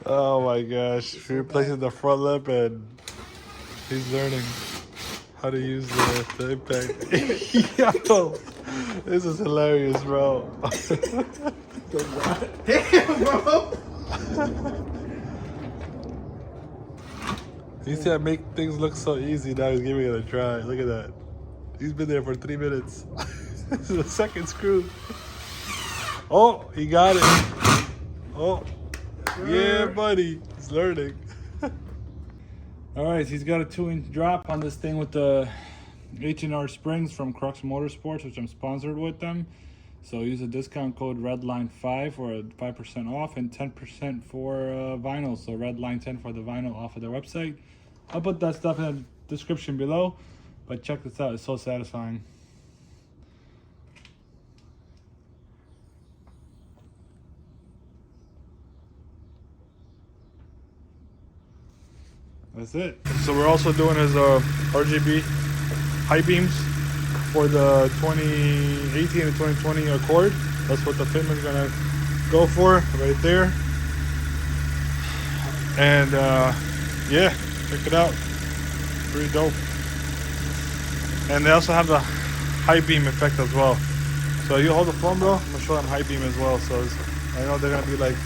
Oh my gosh. He replaces the front lip and he's learning how to use the impact. Yo, this is hilarious, bro. Damn, bro. You see, I make things look so easy. Now he's giving it a try. Look at that. He's been there for 3 minutes. This is the second screw. Oh, he got it. Oh, yeah, buddy. He's learning. All right, he's got a 2-inch drop on this thing with the H&R springs from Crux Motorsports, which I'm sponsored with them. So use the discount code REDLINE5 for a 5% off and 10% for vinyl. So REDLINE10 for the vinyl off of their website. I'll put that stuff in the description below, but check this out. It's so satisfying. That's it. So we're also doing his RGB high beams for the 2018 and 2020 Accord. That's what the fitment's gonna go for right there. And yeah, check it out. Pretty dope. And they also have the high beam effect as well. So you hold the phone, bro. I'm gonna show them high beam as well. So I know they're gonna be like,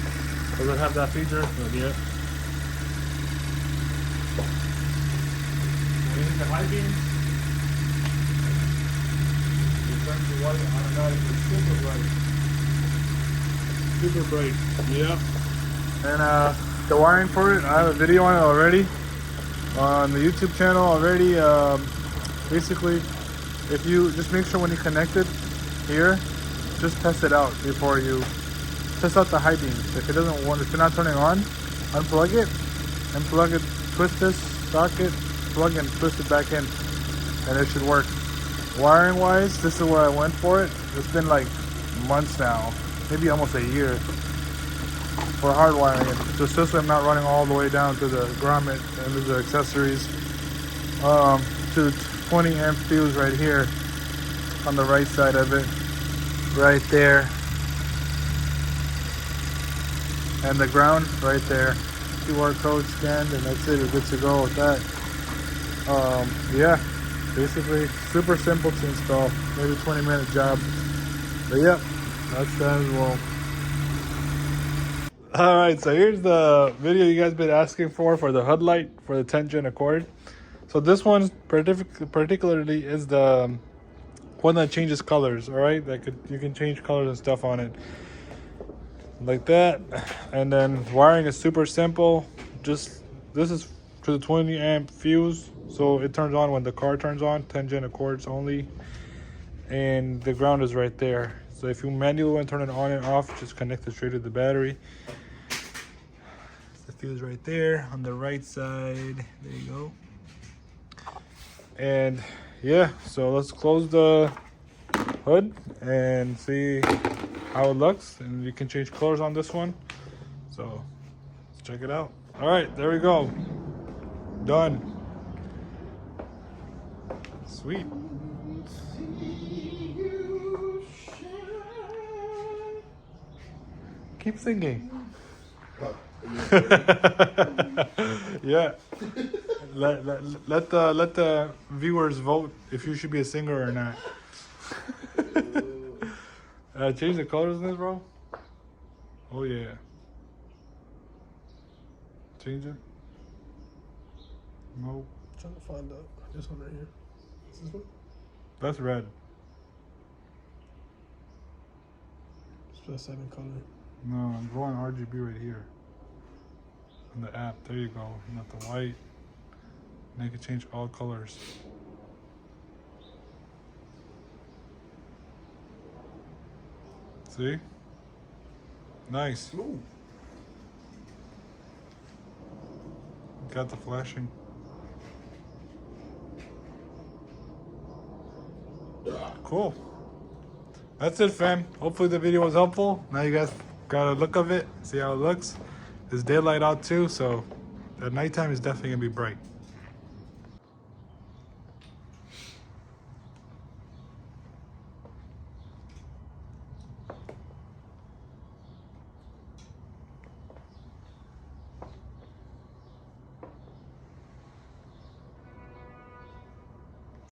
does it have that feature? But yeah. The high beam, it turns to white automatically, super bright, yep. And the wiring for it, I have a video on it already on the YouTube channel already. Basically, if you just make sure when you connect it here, just test it out before you test out the high beam. If it doesn't want, if you're not turning on, unplug it and plug it, twist this socket, plug and twist it back in, and it should work. Wiring wise, this is where I went for it. It's been like months now, maybe almost a year, for hard wiring it. Just this way I'm not running all the way down to the grommet and the accessories. To 20 amp fuse right here on the right side of it, right there, and the ground right there. QR code scanned, and that's it. You're good to go with that. Yeah, basically super simple to install, maybe 20-minute job, but yeah, that's that as well. All right, so here's the video you guys been asking for the hoodlight for the 10 Gen Accord. So this one particularly is the one that changes colors. All right, you can change colors and stuff on it like that. And then wiring is super simple. Just this is to the 20 amp fuse, so it turns on when the car turns on. 10 Gen Accords only, and the ground is right there. So if you manually want to turn it on and off, just connect it straight to the battery. The fuse right there on the right side. There you go. And yeah, so let's close the hood and see how it looks. And you can change colors on this one, so let's check it out. All right, there we go. Done. Sweet. Keep singing. Yeah. Let the viewers vote if you should be a singer or not. Change the colors in this, bro. Oh yeah. Change it. No. I'm trying to find out this one right here. Is this one? That's red. It's +7 color. No, I'm going RGB right here. On the app. There you go. Not the white. And you can change all colors. See? Nice. Ooh. Got the flashing. Cool. That's it, fam. Hopefully the video was helpful. Now you guys got a look of it. See how it looks. There's daylight out too, so at nighttime it's definitely gonna be bright.